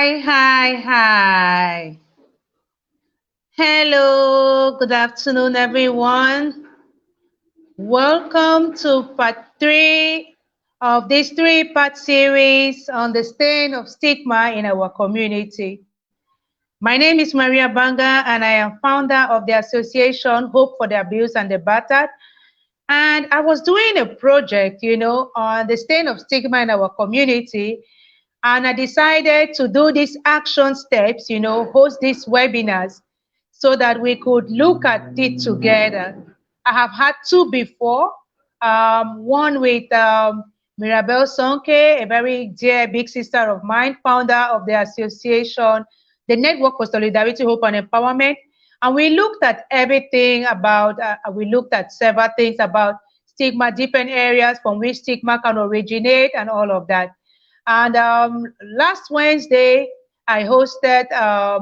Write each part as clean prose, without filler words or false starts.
Hi. Hello, good afternoon, everyone. Welcome to part three of this three-part series on the stain of stigma in our community. My name is Maria Banga, and I am founder of the association Hope for the Abused and the Battered. And I was doing a project, on the stain of stigma in our community. And I decided to do these action steps, host these webinars so that we could look at it together. I have had two before, one with Mirabel Sonke, a very dear big sister of mine, founder of the association, the Network for Solidarity, Hope and Empowerment. And we looked at everything about, we looked at several things about stigma, different areas from which stigma can originate and all of that. And last Wednesday, I hosted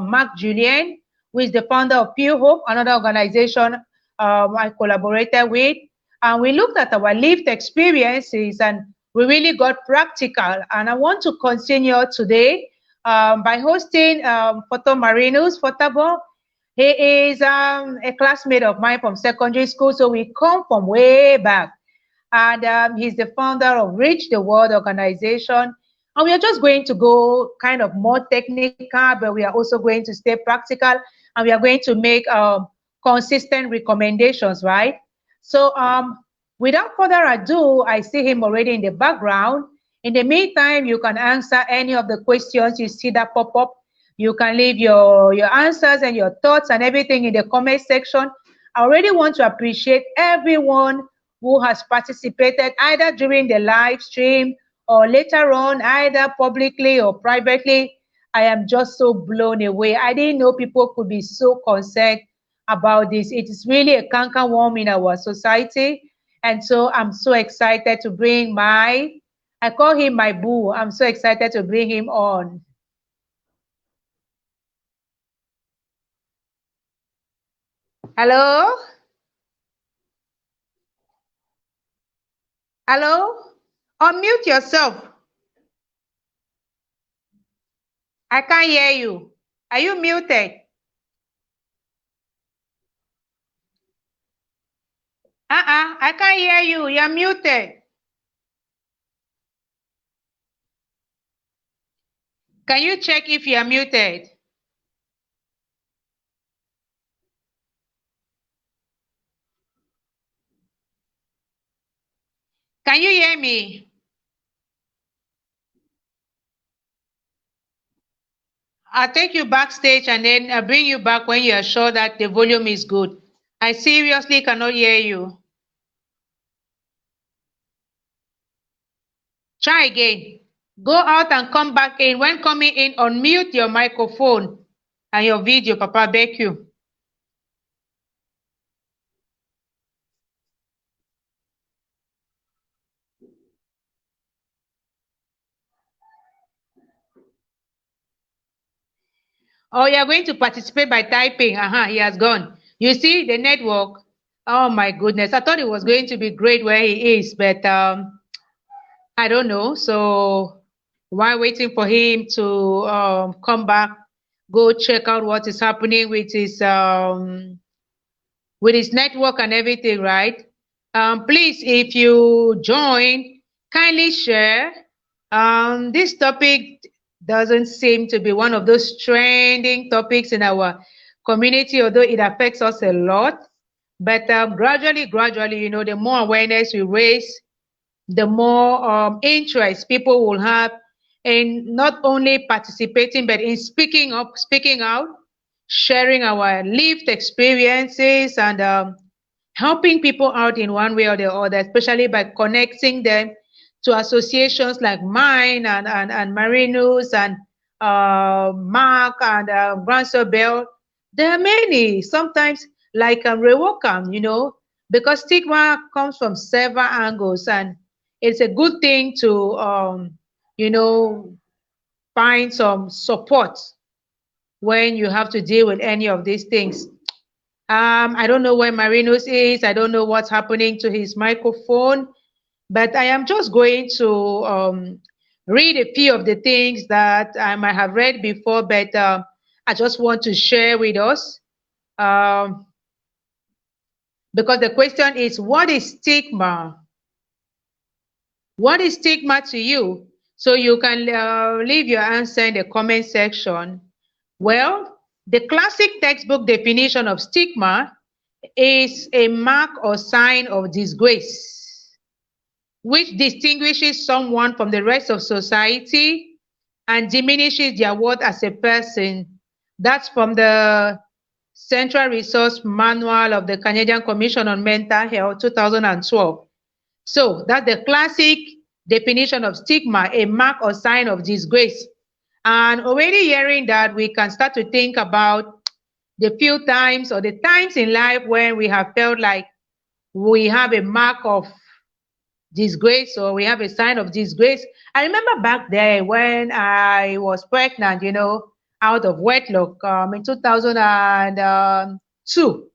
Mark Julien, who is the founder of Pure Hope, another organization I collaborated with. And we looked at our lived experiences and we really got practical. And I want to continue today by hosting Foto Marinus Fotabo. He is a classmate of mine from secondary school, so we come from way back. And he's the founder of Reach the World organization. And we are just going to go kind of more technical, but we are also going to stay practical, and we are going to make consistent recommendations, right? So without further ado, I see him already in the background. In the meantime, you can answer any of the questions you see that pop up. You can leave your answers and your thoughts and everything in the comment section. I already want to appreciate everyone who has participated either during the live stream or later on, either publicly or privately. I am just so blown away. I didn't know people could be so concerned about this. It is really a cankerworm in our society. And so I'm so excited to bring I call him my boo. I'm so excited to bring him on. Hello? Hello? Unmute yourself. I can't hear you. Are you muted? I can't hear you. You're muted. Can you check if you're muted? Can you hear me? I'll take you backstage and then I'll bring you back when you are sure that the volume is good. I seriously cannot hear you. Try again. Go out and come back in. When coming in, unmute your microphone and your video, Papa, beg you. Oh, you're going to participate by typing. He has gone. You see the network? Oh my goodness. I thought it was going to be great where he is, but I don't know. So while waiting for him to come back, go check out what is happening with his network and everything, right? Please, if you join, kindly share. This topic doesn't seem to be one of those trending topics in our community, although it affects us a lot. But gradually, the more awareness we raise, the more interest people will have in not only participating, but in speaking up, speaking out, sharing our lived experiences, and helping people out in one way or the other, especially by connecting them to associations like mine and Marinus and Mark and Grandson Bell. There are many, sometimes like Rewokam, because stigma comes from several angles, and it's a good thing to, find some support when you have to deal with any of these things. I don't know where Marinus is. I don't know what's happening to his microphone, but I am just going to read a few of the things that I might have read before, but I just want to share with us. Um, because the question is, what is stigma? What is stigma to you? So you can leave your answer in the comment section. Well, the classic textbook definition of stigma is a mark or sign of disgrace, which distinguishes someone from the rest of society and diminishes their worth as a person. That's from the Central Resource Manual of the Canadian Commission on Mental Health, 2012. So that's the classic definition of stigma, a mark or sign of disgrace. And already hearing that, we can start to think about the few times or the times in life when we have felt like we have a mark of disgrace or we have a sign of disgrace. I remember back there when I was pregnant, out of wedlock in 2002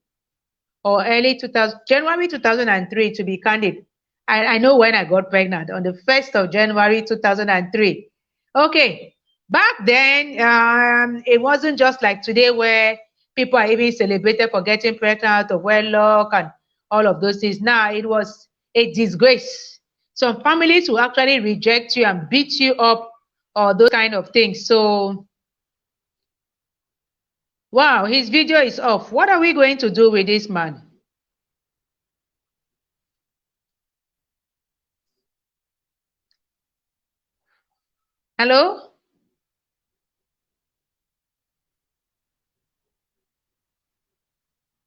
or early 2000, January 2003 to be candid. I know when I got pregnant, on the 1st of January 2003. Okay, back then, it wasn't just like today where people are even celebrated for getting pregnant out of wedlock and all of those things. Now, it was a disgrace. Some families will actually reject you and beat you up or those kind of things. So, wow, his video is off. What are we going to do with this man? Hello?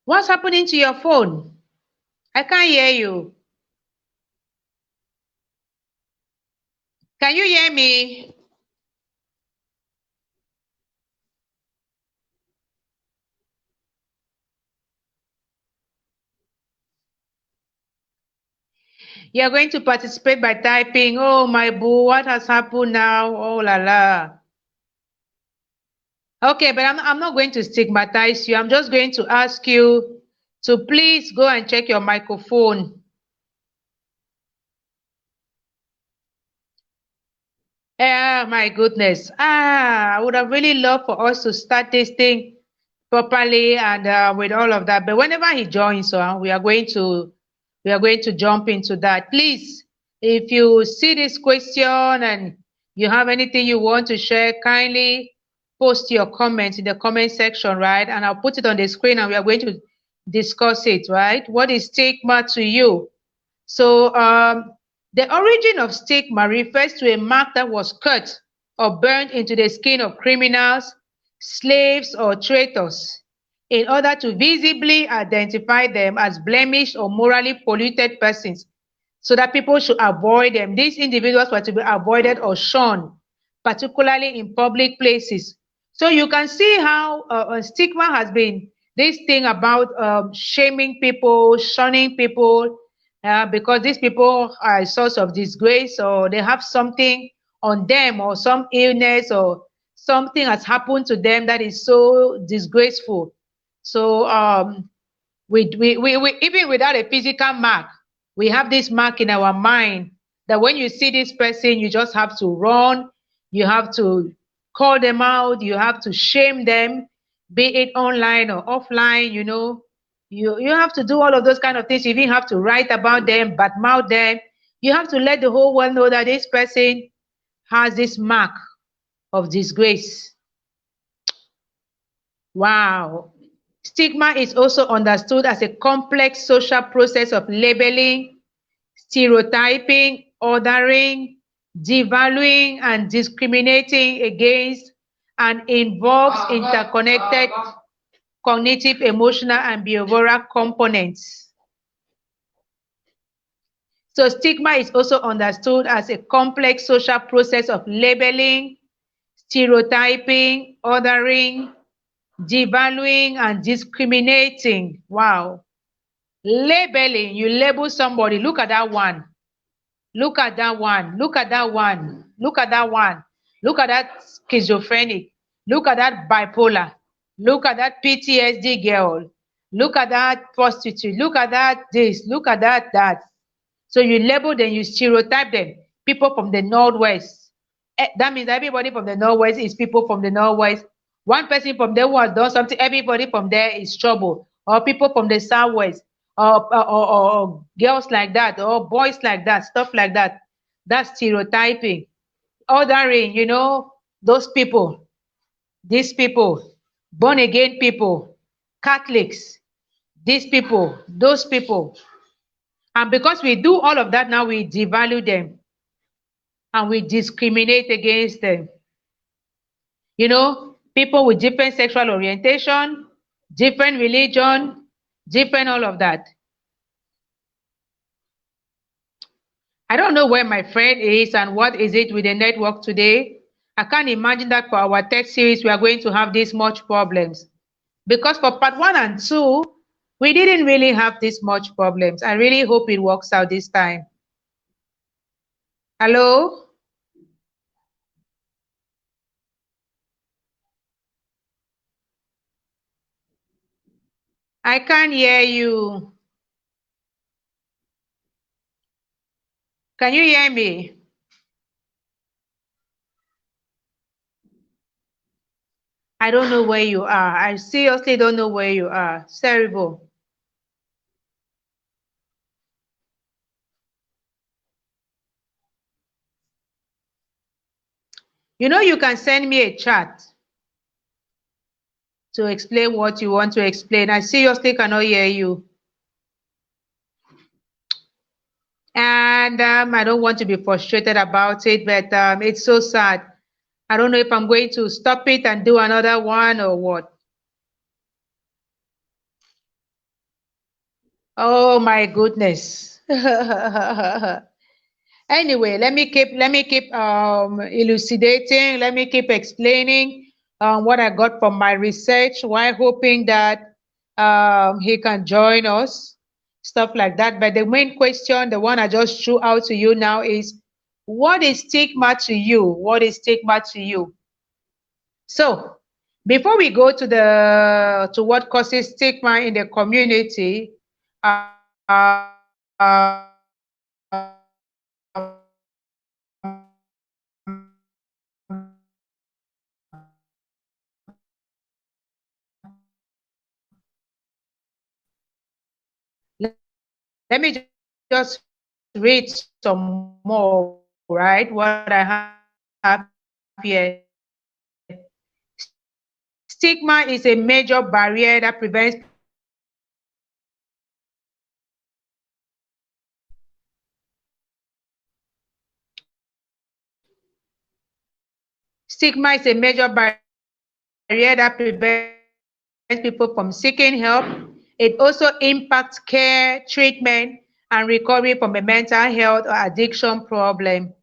What's happening to your phone? I can't hear you. Can you hear me? You're going to participate by typing, oh, my boo, what has happened now? Oh, la la. Okay, but I'm not going to stigmatize you. I'm just going to ask you to please go and check your microphone. My goodness. I would have really loved for us to start this thing properly and with all of that. But whenever he joins, we are going to jump into that. Please, if you see this question and you have anything you want to share, kindly post your comments in the comment section, right? And I'll put it on the screen and we are going to discuss it, right? What is stigma to you? So the origin of stigma refers to a mark that was cut or burned into the skin of criminals, slaves, or traitors in order to visibly identify them as blemished or morally polluted persons so that people should avoid them. These individuals were to be avoided or shunned, particularly in public places. So you can see how stigma has been this thing about shaming people, shunning people, because these people are a source of disgrace or they have something on them or some illness or something has happened to them that is so disgraceful. So we even without a physical mark, we have this mark in our mind that when you see this person, you just have to run, you have to call them out, you have to shame them, be it online or offline, you have to do all of those kind of things. You even have to write about them, badmouth them. You have to let the whole world know that this person has this mark of disgrace. Wow. Stigma is also understood as a complex social process of labeling, stereotyping, othering, devaluing, and discriminating against, and involves interconnected cognitive, emotional, and behavioral components. So stigma is also understood as a complex social process of labeling, stereotyping, othering, devaluing, and discriminating. Wow. Labeling, you label somebody. Look at that one. Look at that one. Look at that one. Look at that one. Look at that schizophrenic. Look at that bipolar. Look at that PTSD girl. Look at that prostitute. Look at that this. Look at that that. So you label them, you stereotype them. People from the Northwest, That means everybody from the Northwest is people from the Northwest. One person from the West does something, everybody from there is trouble. Or people from the Southwest, or girls like that, or boys like that, stuff like that. That's stereotyping. Othering, those people, these people, born again people, Catholics, these people, those people. And because we do all of that now, we devalue them and we discriminate against them. People with different sexual orientation, different religion, different all of that. I don't know where my friend is and what is it with the network today. I can't imagine that for our tech series we are going to have this much problems. Because for part 1 and 2, we didn't really have this much problems. I really hope it works out this time. Hello? I can't hear you. Can you hear me? I don't know where you are. I seriously don't know where you are. It's terrible. You can send me a chat to explain what you want to explain. I seriously cannot hear you. And I don't want to be frustrated about it, but it's so sad. I don't know if I'm going to stop it and do another one or what. Oh my goodness. Anyway, let me keep elucidating. Let me keep explaining what I got from my research while hoping that he can join us, stuff like that. But the main question, the one I just threw out to you now is, what is stigma to you? What is stigma to you? So before we go to what causes stigma in the community, uh, let me just read some more, right? What I have here. Stigma is a major barrier that prevents Stigma is a major barrier that prevents people from seeking help. It also impacts care, treatment, and recovery from a mental health or addiction problem.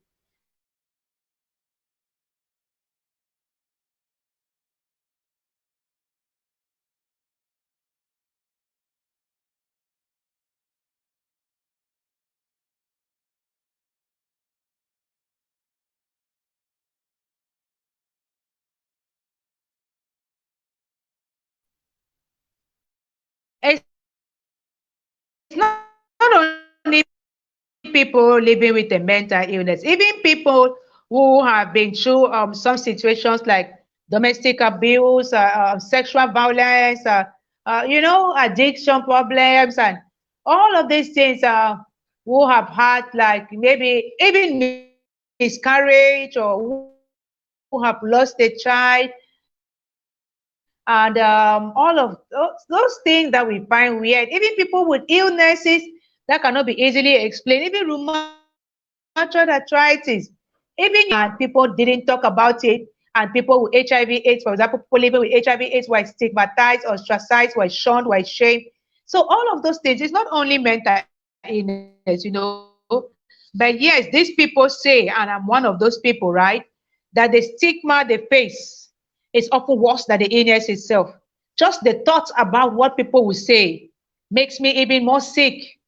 It's not only people living with a mental illness, even people who have been through some situations like domestic abuse, sexual violence, addiction problems, and all of these things, who have had like maybe even miscarriage, or who have lost a child, and all of those things that we find weird. Even people with illnesses that cannot be easily explained, even rheumatoid arthritis, even and people didn't talk about it. And people with HIV/AIDS, for example, people living with HIV/AIDS were stigmatized, ostracized, were shunned, were shamed. So all of those things, it's not only mental illness. But yes, these people say, and I'm one of those people, right, that the stigma they face is often worse than the illness itself. Just the thoughts about what people will say makes me even more sick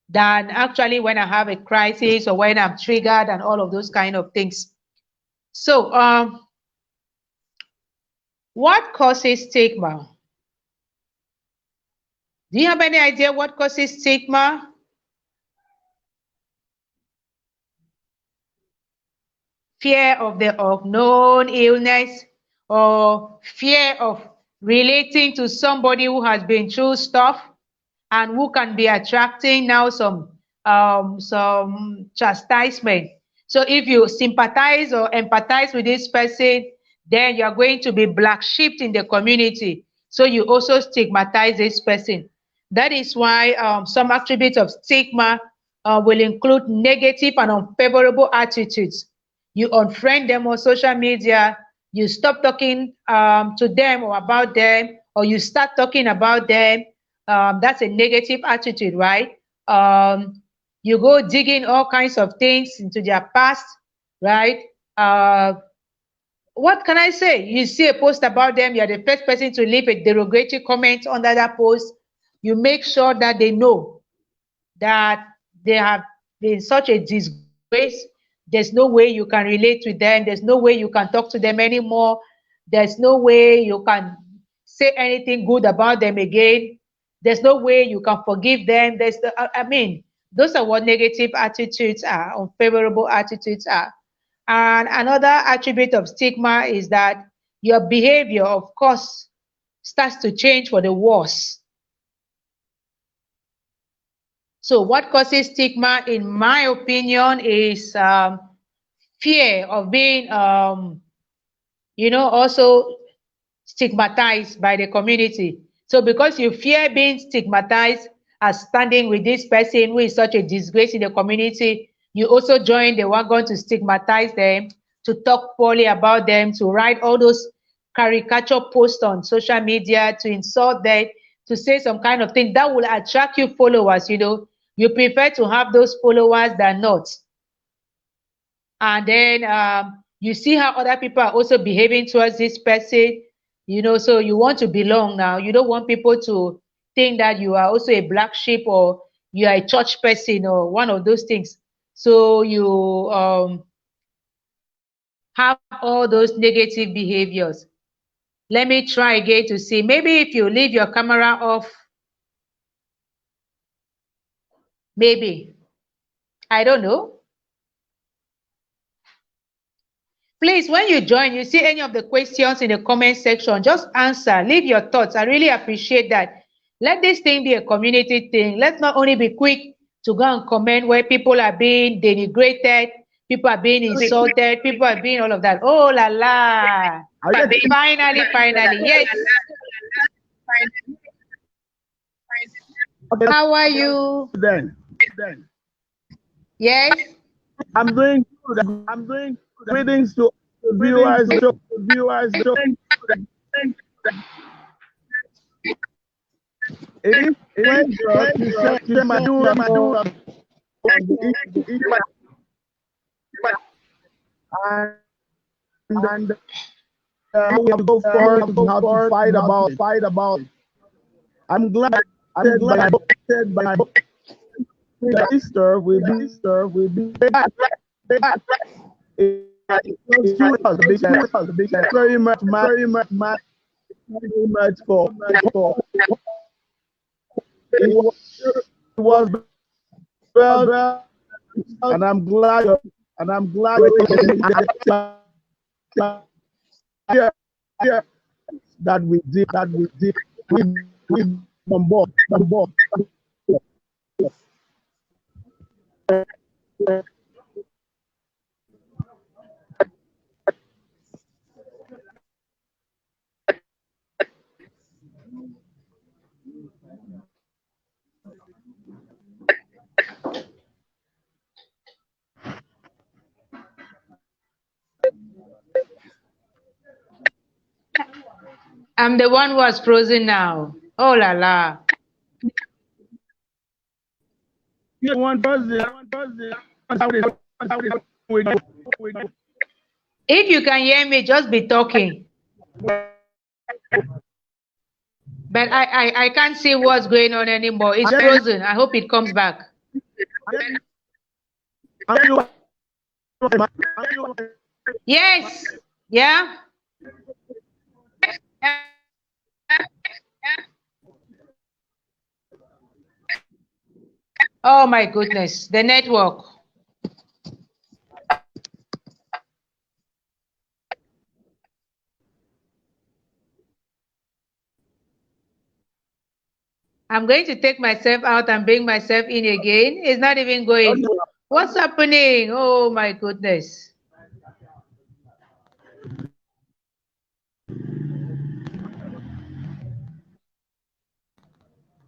than actually when I have a crisis or when I'm triggered and all of those kind of things. So, what causes stigma? Do you have any idea what causes stigma? fear of the unknown illness, or fear of relating to somebody who has been through stuff and who can be attracting now some chastisement. So if you sympathize or empathize with this person, then you are going to be black sheep in the community. So you also stigmatize this person. That is why some attributes of stigma will include negative and unfavorable attitudes. You unfriend them on social media, you stop talking to them or about them, or you start talking about them. That's a negative attitude, right? You go digging all kinds of things into their past, right? What can I say? You see a post about them, you're the first person to leave a derogatory comment under that post. You make sure that they know that they have been such a disgrace. There's no way you can relate with them. There's no way you can talk to them anymore. There's no way you can say anything good about them again. There's no way you can forgive them. I mean, those are what negative attitudes are, unfavorable attitudes are. And another attribute of stigma is that your behavior, of course, starts to change for the worse. So what causes stigma, in my opinion, is fear of being, also stigmatized by the community. So because you fear being stigmatized as standing with this person who is such a disgrace in the community, you also join the wagon to stigmatize them, to talk poorly about them, to write all those caricature posts on social media, to insult them, to say some kind of thing that will attract you followers. You prefer to have those followers than not. And then you see how other people are also behaving towards this person, so you want to belong now. You don't want people to think that you are also a black sheep, or you are a church person, or one of those things. So you have all those negative behaviors. Let me try again to see. Maybe if you leave your camera off, maybe. I don't know. Please, when you join, you see any of the questions in the comment section, just answer, leave your thoughts. I really appreciate that. Let this thing be a community thing. Let's not only be quick to go and comment where people are being denigrated, people are being insulted, people are being all of that. Oh la la. Finally, yes. How are you? Then. Yes. I'm doing good. Greetings to viewers. If share my and we have to go forward to have to fight about it. I'm glad said by sister will be very much for it was well, and I'm glad that we did we on board. I'm the one who was frozen now. Oh la la. If you can hear me, just be talking. But I can't see what's going on anymore. It's frozen. I hope it comes back. Yes. Yeah. Oh my goodness. The network. I'm going to take myself out and bring myself in again. It's not even going. What's happening? Oh my goodness.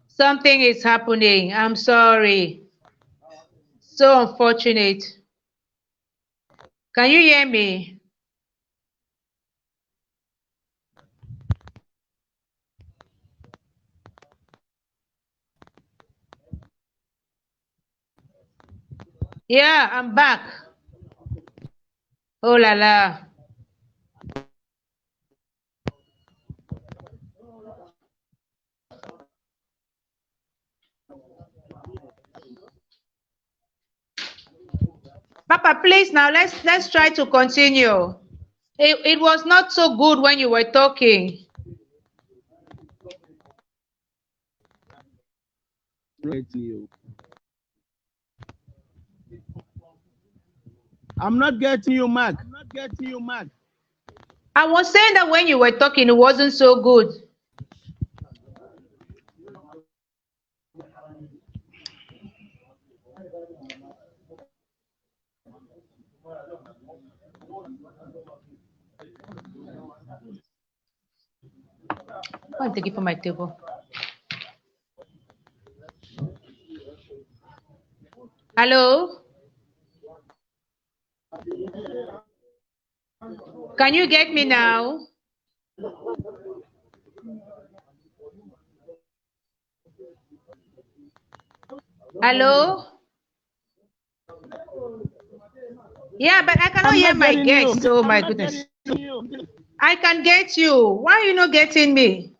Something is happening. I'm sorry. So unfortunate. Can you hear me? Yeah, I'm back. Oh la la. Papa, please now let's try to continue. It was not so good when you were talking. I'm not getting you, Mark. I was saying that when you were talking, it wasn't so good. Go and take it from my table. Hello? Can you get me now? Hello? Yeah, but I cannot I'm hear not my getting you. guests. Oh my goodness. I can get you. Why are you not getting me?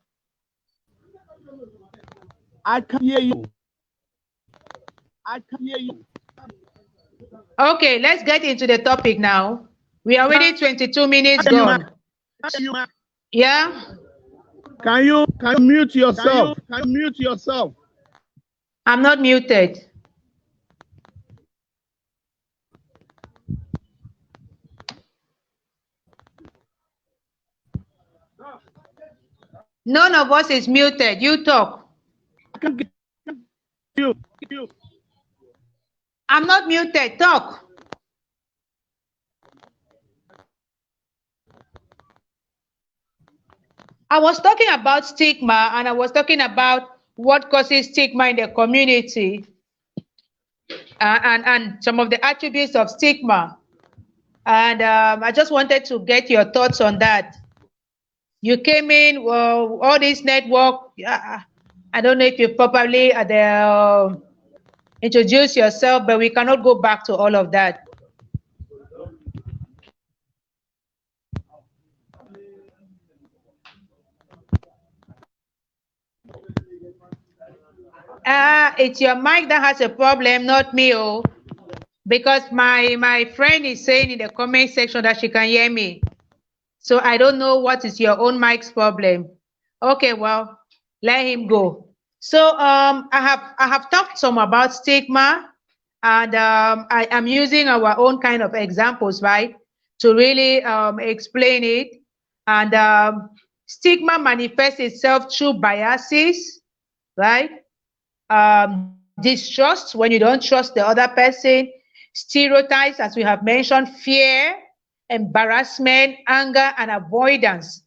I can't hear you. Okay, let's get into the topic now. We are already 22 minutes gone. Yeah? Can you mute yourself? I'm not muted. None of us is muted. You talk. I can't get you. I'm not muted. Talk. I was talking about stigma and I was talking about what causes stigma in the community and some of the attributes of stigma. And I just wanted to get your thoughts on that. You came in, well, all this network. I don't know if you properly introduce yourself, but we cannot go back to all of that. It's your mic that has a problem, not me, oh. Because my friend is saying in the comment section that she can hear me. So I don't know what is your own mic's problem. Okay, well, let him go. So I have talked some about stigma, and I am using our own kind of examples, right, to really explain it. And stigma manifests itself through biases, right? Distrust when you don't trust the other person, stereotypes, as we have mentioned, fear, embarrassment, anger, and avoidance.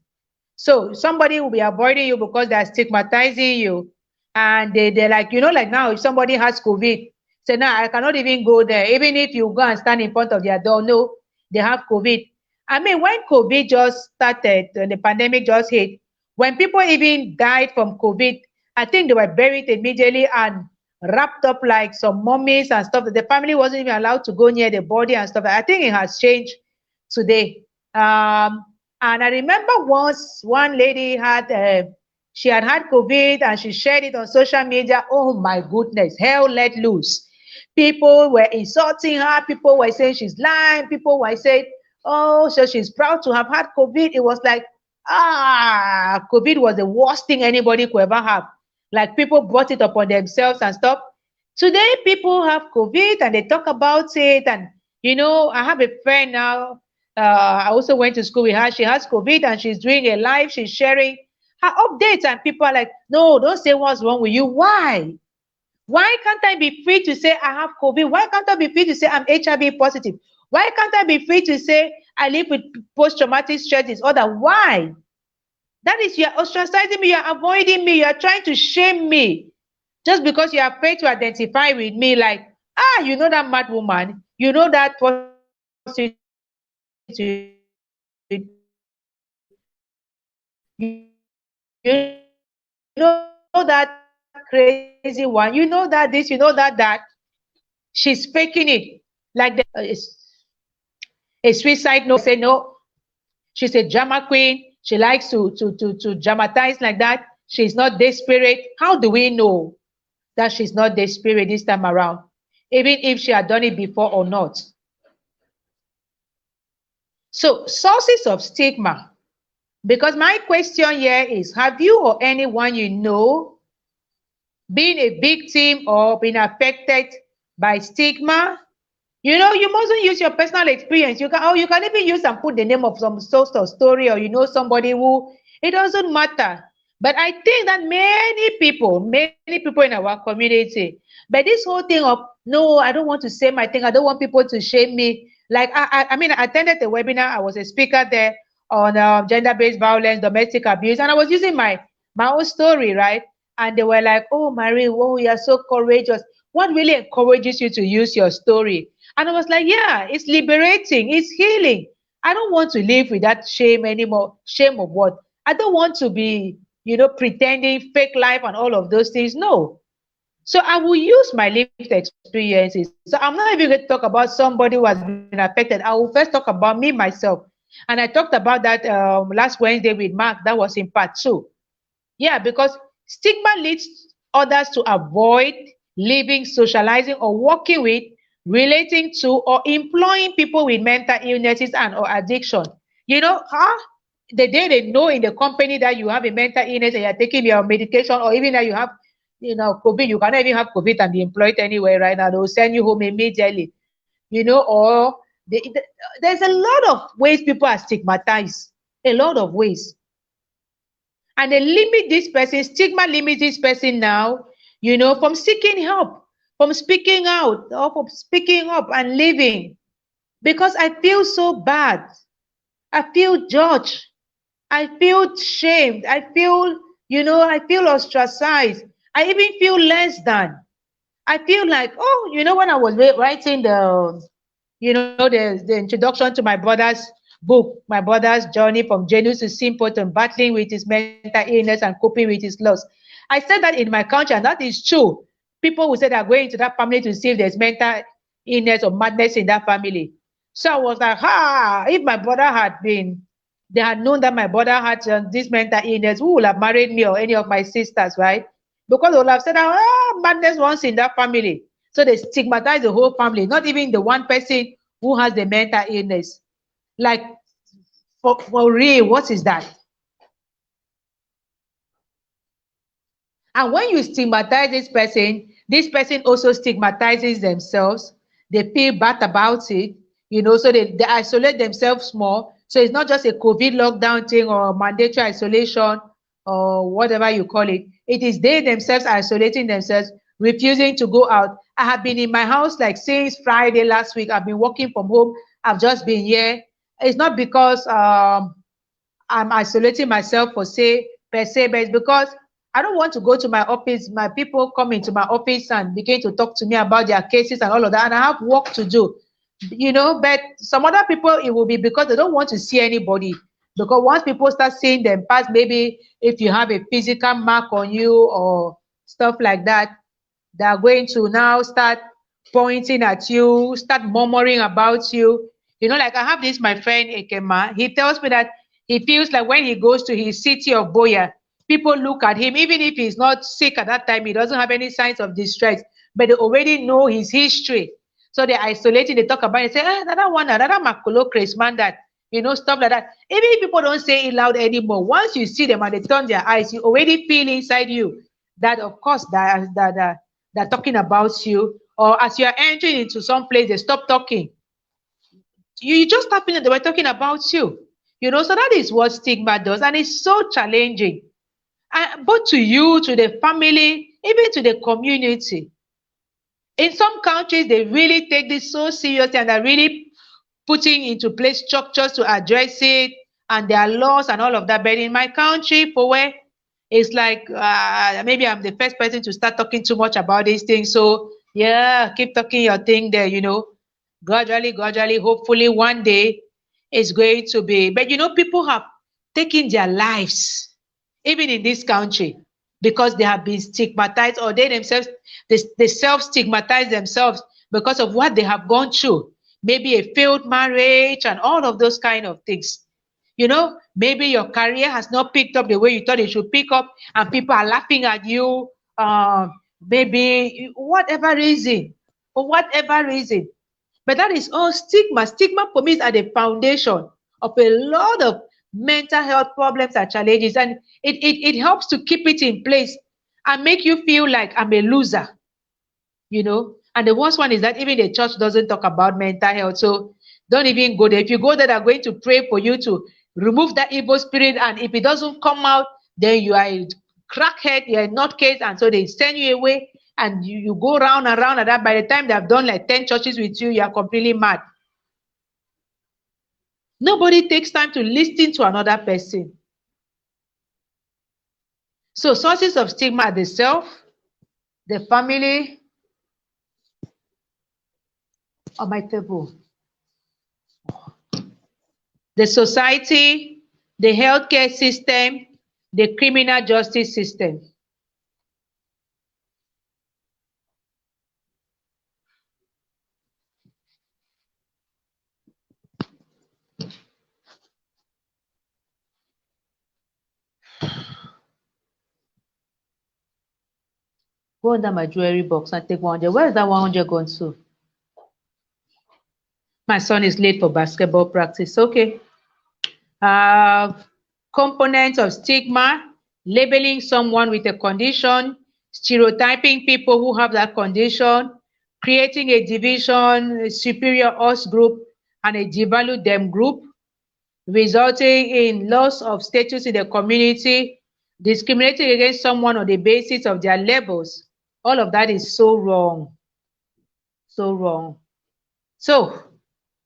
So somebody will be avoiding you because they're stigmatizing you. And they're like, like now, if somebody has COVID, say, now I cannot even go there. Even if you go and stand in front of their door, no, they have COVID. I mean, when COVID just started, when the pandemic just hit, when people even died from COVID, I think they were buried immediately and wrapped up like some mummies and stuff. The family wasn't even allowed to go near the body and stuff. I think it has changed today. And I remember once one lady she had COVID and she shared it on social media. Oh my goodness, hell let loose. People were insulting her. People were saying she's lying. People were saying, oh, so she's proud to have had COVID. It was like, COVID was the worst thing anybody could ever have. Like people brought it upon themselves and stuff. Today, people have COVID and they talk about it. And, I have a friend now. I also went to school with her. She has COVID and she's doing a live. She's sharing her updates, and people are like, no, don't say what's wrong with you. Why? Why can't I be free to say I have COVID? Why can't I be free to say I'm HIV positive? Why can't I be free to say I live with post-traumatic stress disorder? Why? That is, you're ostracizing me, you're avoiding me, you're trying to shame me just because you're afraid to identify with me. Like, you know that mad woman, you know that prostitute, you know that crazy one, you know that this, you know that. She's faking it. Like a suicide note, say no. She's a drama queen. She likes to dramatize like that. She's not desperate. How do we know that she's not desperate this time around? Even if she had done it before or not. So, sources of stigma. Because my question here is, have you or anyone you know been a victim or been affected by stigma? You know, you mustn't use your personal experience. You can even use and put the name of some source or story, or you know somebody who, it doesn't matter. But I think that many people in our community, but this whole thing of no, I don't want to say my thing, I don't want people to shame me. Like I mean, I attended the webinar, I was a speaker there on gender-based violence, domestic abuse, and I was using my own story, right? And they were like, "Oh, Marie, whoa, you're so courageous. What really encourages you to use your story?" And I was like, yeah, it's liberating, it's healing. I don't want to live with that shame anymore. Shame of what? I don't want to be, pretending fake life and all of those things. No. So I will use my lived experiences. So I'm not even going to talk about somebody who has been affected. I will first talk about me, myself. And I talked about that last Wednesday with Mark. That was in part 2. Yeah, because stigma leads others to avoid living, socializing, or working with, relating to, or employing people with mental illnesses and or addiction. The day they know in the company that you have a mental illness and you're taking your medication, or even that you have, COVID, you cannot even have COVID and be employed anywhere right now. They will send you home immediately, or there's a lot of ways people are stigmatized, a lot of ways. And they limit this person, stigma limits this person now, from seeking help, from speaking out, or from speaking up and living. Because I feel so bad. I feel judged. I feel shamed. I feel ostracized. I even feel less than. I feel like, when I was writing the introduction to my brother's book, my brother's journey from genius to simpleton, battling with his mental illness and coping with his loss. I said that in my country, and that is true. People will say they're going to that family to see if there's mental illness or madness in that family. So I was like, if my brother they had known that my brother had this mental illness, who would have married me or any of my sisters, right? Because they would have said, madness runs in that family. So they stigmatize the whole family, not even the one person who has the mental illness. Like, for real, what is that? And when you stigmatize this person also stigmatizes themselves. They feel bad about it, so they isolate themselves more. So it's not just a COVID lockdown thing or mandatory isolation or whatever you call it. It is they themselves isolating themselves, refusing to go out. I have been in my house like since Friday last week. I've been working from home. I've just been here. It's not because I'm isolating myself per se, but it's because I don't want to go to my office. My people come into my office and begin to talk to me about their cases and all of that, and I have work to do. But some other people, it will be because they don't want to see anybody. Because once people start seeing them pass, maybe if you have a physical mark on you or stuff like that, they are going to now start pointing at you, start murmuring about you. Like I have this, my friend Ekema, he tells me that he feels like when he goes to his city of Boya, people look at him, even if he's not sick at that time, he doesn't have any signs of distress, but they already know his history. So they isolate it, they talk about it, say, another one, another Makolo Chris man that, stuff like that. Even if people don't say it loud anymore, once you see them and they turn their eyes, you already feel inside you that, of course, they're talking about you. Or as you are entering into some place, they stop talking. You just start feeling they were talking about you. So that is what stigma does, and it's so challenging. both to you, to the family, even to the community. In some countries, they really take this so seriously and are really putting into place structures to address it, and there are laws and all of that. But in my country, for where it's like maybe I'm the first person to start talking too much about these things. So yeah, keep talking your thing there, gradually, hopefully one day it's going to be. But people have taken their lives, even in this country, because they have been stigmatized, or they themselves, they self-stigmatize themselves because of what they have gone through. Maybe a failed marriage and all of those kind of things. Maybe your career has not picked up the way you thought it should pick up, and people are laughing at you. Maybe whatever reason, for whatever reason. But that is all stigma. Stigma for me is at the foundation of a lot of mental health problems and challenges, and it helps to keep it in place and make you feel like I'm a loser. And the worst one is that even the church doesn't talk about mental health. So don't even go there. If you go there, they're going to pray for you to remove that evil spirit. And if it doesn't come out, then you are a crackhead, you're a nutcase. And so they send you away, and you go round and round. And that by the time they've done like 10 churches with you, you're completely mad. Nobody takes time to listen to another person. So sources of stigma are the self, the family, on my table, the society, the healthcare system, the criminal justice system. Go under my jewelry box and take 100. Where is that 100 gone to? My son is late for basketball practice. Okay. Components of stigma: labeling someone with a condition, stereotyping people who have that condition, creating a division, a superior us group and a devalue them group, resulting in loss of status in the community, discriminating against someone on the basis of their labels. All of that is so wrong. So wrong. So,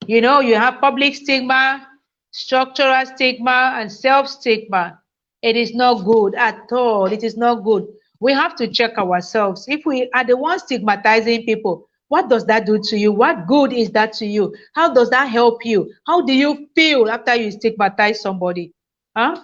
you have public stigma, structural stigma, and self-stigma. It is not good at all. It is not good. We have to check ourselves. If we are the ones stigmatizing people, what does that do to you? What good is that to you? How does that help you? How do you feel after you stigmatize somebody? Huh?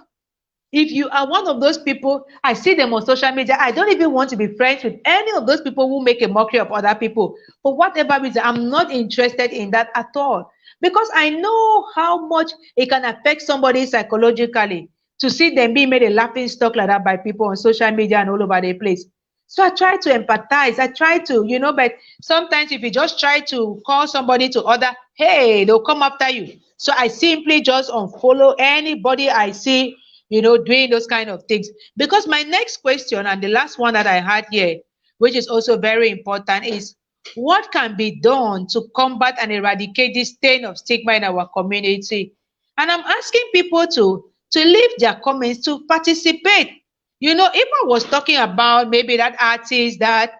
If you are one of those people, I see them on social media, I don't even want to be friends with any of those people who make a mockery of other people. For whatever reason, I'm not interested in that at all. Because I know how much it can affect somebody psychologically to see them being made a laughing stock like that by people on social media and all over the place. So I try to empathize. I try to, but sometimes if you just try to call somebody to order, hey, they'll come after you. So I simply just unfollow anybody I see doing those kind of things. Because my next question, and the last one that I had here, which is also very important, is what can be done to combat and eradicate this stain of stigma in our community? And I'm asking people to leave their comments, to participate. If I was talking about maybe that artist that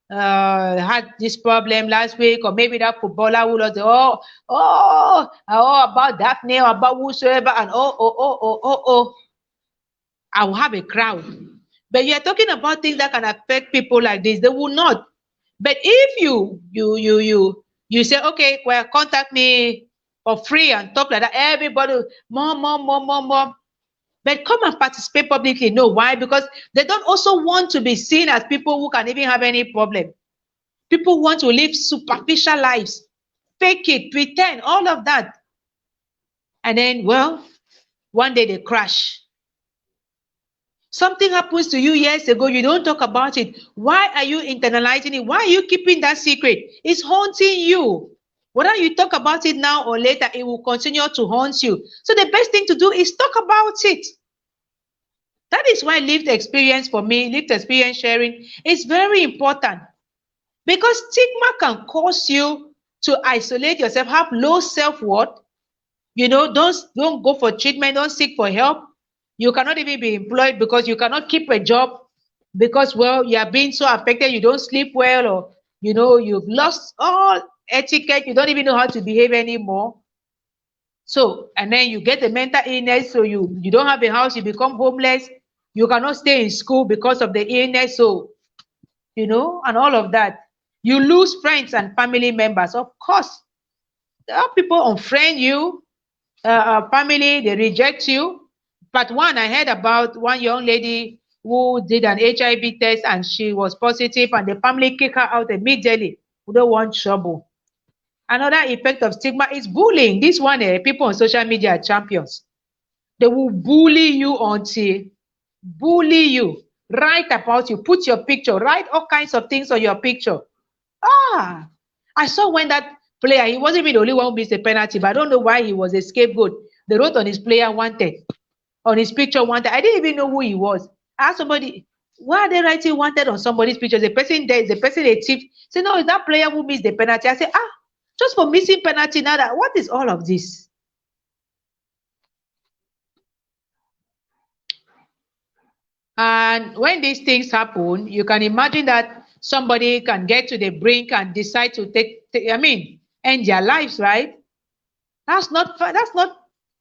had this problem last week, or maybe that footballer who lost about Daphne, or about whosoever, and I will have a crowd. But you're talking about things that can affect people like this, they will not. But if you say, okay, well, contact me for free and talk like that, everybody, more. But come and participate publicly. No, why? Because they don't also want to be seen as people who can even have any problem. People want to live superficial lives, fake it, pretend, all of that. And then, well, one day they crash. Something happens to you years ago, you don't talk about it. Why are you internalizing it? Why are you keeping that secret? It's haunting you. Whether you talk about it now or later, it will continue to haunt you. So the best thing to do is talk about it. That is why lived experience for me, lived experience sharing is very important. Because stigma can cause you to isolate yourself, have low self-worth. Don't go for treatment, don't seek for help. You cannot even be employed because you cannot keep a job because, well, you are being so affected, you don't sleep well, or, you've lost all etiquette, you don't even know how to behave anymore. So, and then you get a mental illness, so you don't have a house, you become homeless, you cannot stay in school because of the illness, so, and all of that. You lose friends and family members. Of course, there are people unfriend you, family, they reject you. But one, I heard about one young lady who did an HIV test and she was positive, and the family kicked her out immediately. We don't want trouble. Another effect of stigma is bullying. This one, people on social media are champions. They will bully you until bully you. Write about you, put your picture, write all kinds of things on your picture. Ah, I saw when that player, he wasn't even the only one who missed a penalty, but I don't know why he was a scapegoat. They wrote on his player wanted, on his picture wanted. I didn't even know who he was. I asked somebody, why are they writing wanted on somebody's picture? The person there is the person a thief. Say, no, it's that player who missed the penalty. I said, just for missing penalty now, that what is all of this? And when these things happen, you can imagine that somebody can get to the brink and decide to end their lives, right? That's not fair. That's not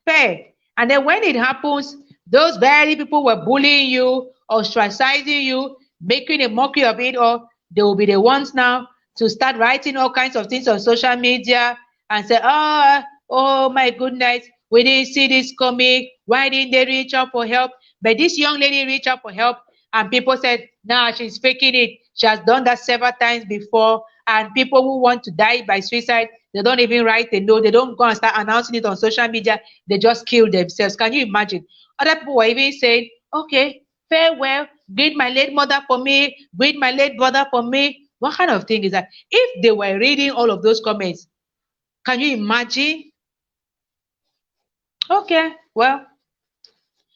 fair. And then when it happens, those very people were bullying you, ostracizing you, making a mockery of it, or they will be the ones now to start writing all kinds of things on social media and say, oh my goodness, we didn't see this coming. Why didn't they reach out for help? But this young lady reached out for help, and people said, nah, she's faking it. She has done that several times before. And people who want to die by suicide, they don't even write a note. They don't go and start announcing it on social media. They just kill themselves. Can you imagine? Other people were even saying, okay, farewell, greet my late mother for me, greet my late brother for me. What kind of thing is that? If they were reading all of those comments, can you imagine? Okay, well,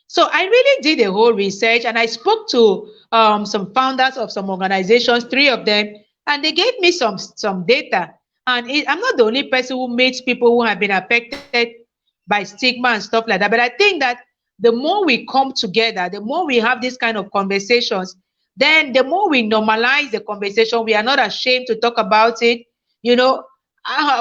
so I really did a whole research, and I spoke to some founders of some organizations, three of them, and they gave me some data. And I'm not the only person who meets people who have been affected by stigma and stuff like that. But I think that the more we come together, the more we have this kind of conversations, then the more we normalize the conversation. We are not ashamed to talk about it. You know,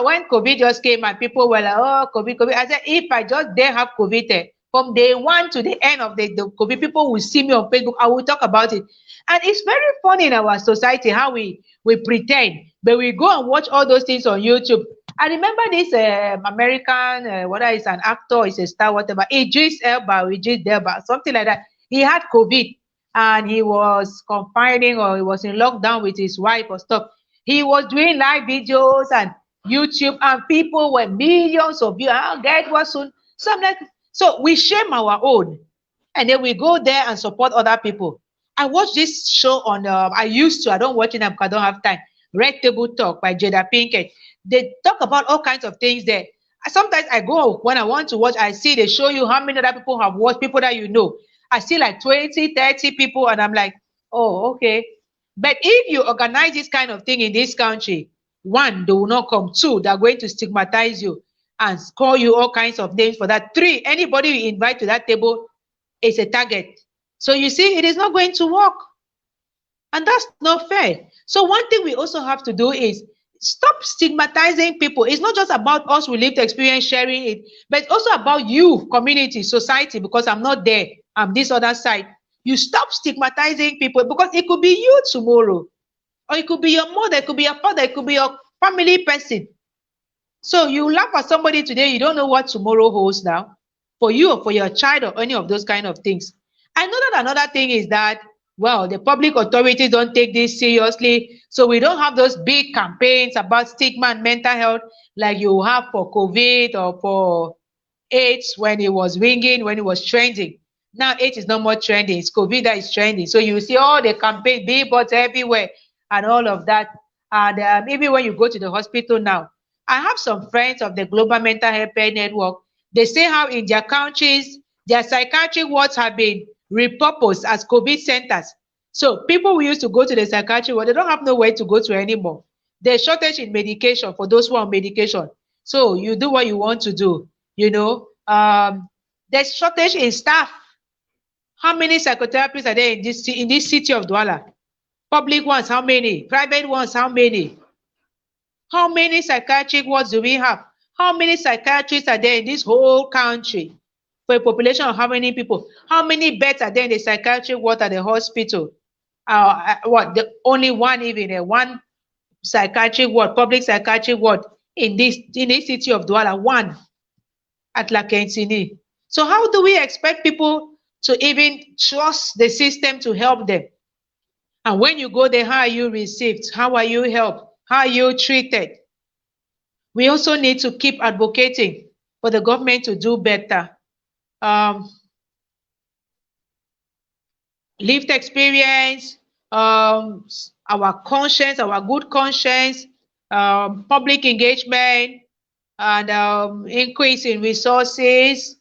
when COVID just came and people were like, oh, COVID, COVID. I said, if I just dare have COVID, from day one to the end of the COVID, people will see me on Facebook. I will talk about it. And it's very funny in our society how we pretend, but we go and watch all those things on YouTube. I remember this American, whether it's an actor, it's a star, whatever, Idris Elba, something like that. He had COVID and he was confining, or he was in lockdown with his wife or stuff. He was doing live videos and YouTube, and people were millions of views. I'll get what soon. So I'm like, so we shame our own, and then we go there and support other people. I watched this show on, I don't watch it now because I don't have time. Red Table Talk by Jada Pinkett. They talk about all kinds of things there. Sometimes I go when I want to watch, I see they show you how many other people have watched, people that you know. I see like 20, 30 people, and I'm like, oh, okay. But if you organize this kind of thing in this country, one, they will not come. Two, they're going to stigmatize you and call you all kinds of names for that. Three, anybody you invite to that table is a target. So you see, it is not going to work. And that's not fair. So one thing we also have to do is stop stigmatizing people. It's not just about us, we lived experience sharing it, but it's also about you, community, society, because I'm not there, I'm this other side. You stop stigmatizing people, because it could be you tomorrow, or it could be your mother, it could be your father, it could be your family person. So you laugh at somebody today, you don't know what tomorrow holds now for you or for your child or any of those kind of things. I know that another thing is that, well, the public authorities don't take this seriously. So we don't have those big campaigns about stigma and mental health like you have for COVID or for AIDS when it was ringing, when it was trending. Now AIDS is no more trending. It's COVID that is trending. So you see all the campaign billboards everywhere and all of that. And maybe when you go to the hospital now, I have some friends of the Global Mental Health Care Network. They say how in their countries, their psychiatric wards have been repurposed as COVID centers. So people who used to go to the psychiatric ward, they don't have nowhere to go to anymore. There's shortage in medication for those who are on medication. So you do what you want to do, you know. There's shortage in staff. How many psychotherapists are there in this city of Douala? Public ones, how many? Private ones, how many? How many psychiatric wards do we have? How many psychiatrists are there in this whole country? For a population of how many people? How many beds are there in the psychiatric ward at the hospital? Only one, even one psychiatric ward, public psychiatric ward in this city of Douala, one at Lakentini. So how do we expect people to even trust the system to help them? And when you go there, how are you received? How are you helped? How are you treated? We also need to keep advocating for the government to do better. Lived experience, our conscience, our good conscience, public engagement, and increase in resources.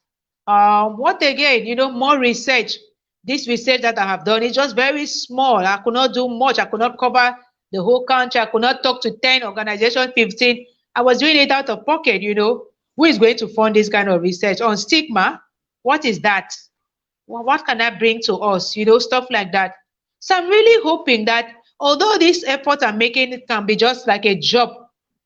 What again? More research. This research that I have done is just very small. I could not do much. I could not cover the whole country. I could not talk to 10 organizations, 15. I was doing it out of pocket, Who is going to fund this kind of research? On stigma, what is that? Well, what can I bring to us? Stuff like that. So I'm really hoping that although these efforts I'm making, it can be just like a job,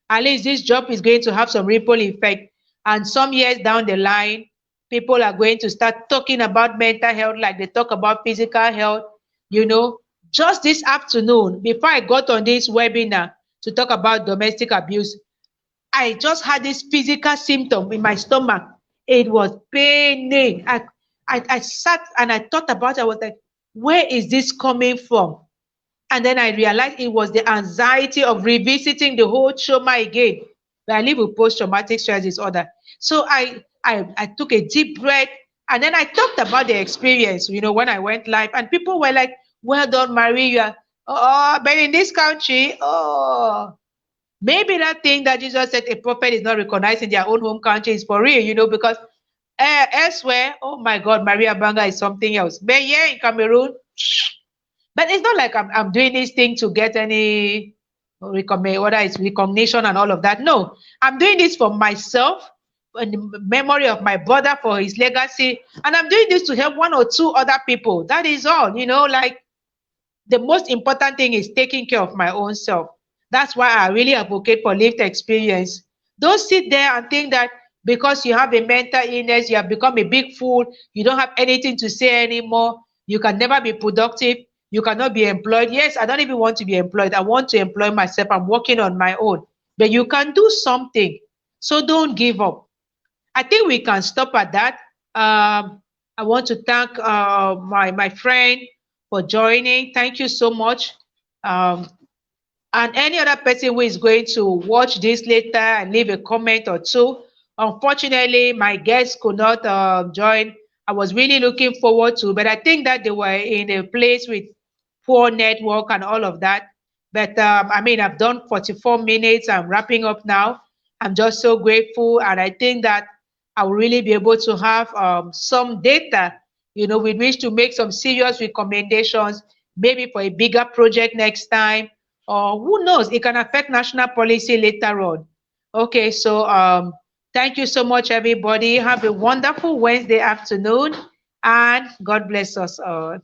at least this job is going to have some ripple effect. And some years down the line, people are going to start talking about mental health like they talk about physical health. Just this afternoon, before I got on this webinar to talk about domestic abuse, I just had this physical symptom in my stomach. It was paining. I sat and I thought about it. I was like, where is this coming from? And then I realized it was the anxiety of revisiting the whole trauma again. But I live with post-traumatic stress disorder. So I took a deep breath, and then I talked about the experience, when I went live. And people were like, well done, Maria. Oh, but in this country, maybe that thing that Jesus said a prophet is not recognized in their own home country is for real, because elsewhere, oh my God, Maria Banga is something else. But here in Cameroon, but it's not like I'm doing this thing to get any recognition and all of that. No, I'm doing this for myself, in the memory of my brother, for his legacy, and I'm doing this to help one or two other people. That is all, like the most important thing is taking care of my own self. That's why I really advocate for lived experience. Don't sit there and think that because you have a mental illness, you have become a big fool, you don't have anything to say anymore, you can never be productive, you cannot be employed. Yes, I don't even want to be employed. I want to employ myself. I'm working on my own. But you can do something. So don't give up. I think we can stop at that. I want to thank my friend for joining. Thank you so much. And any other person who is going to watch this later and leave a comment or two. Unfortunately, my guests could not join. I was really looking forward to, but I think that they were in a place with poor network and all of that. But I've done 44 minutes. I'm wrapping up now. I'm just so grateful, and I think that I will really be able to have some data, with which to make some serious recommendations, maybe for a bigger project next time, or who knows, it can affect national policy later on. Okay, so thank you so much, everybody. Have a wonderful Wednesday afternoon, and God bless us all.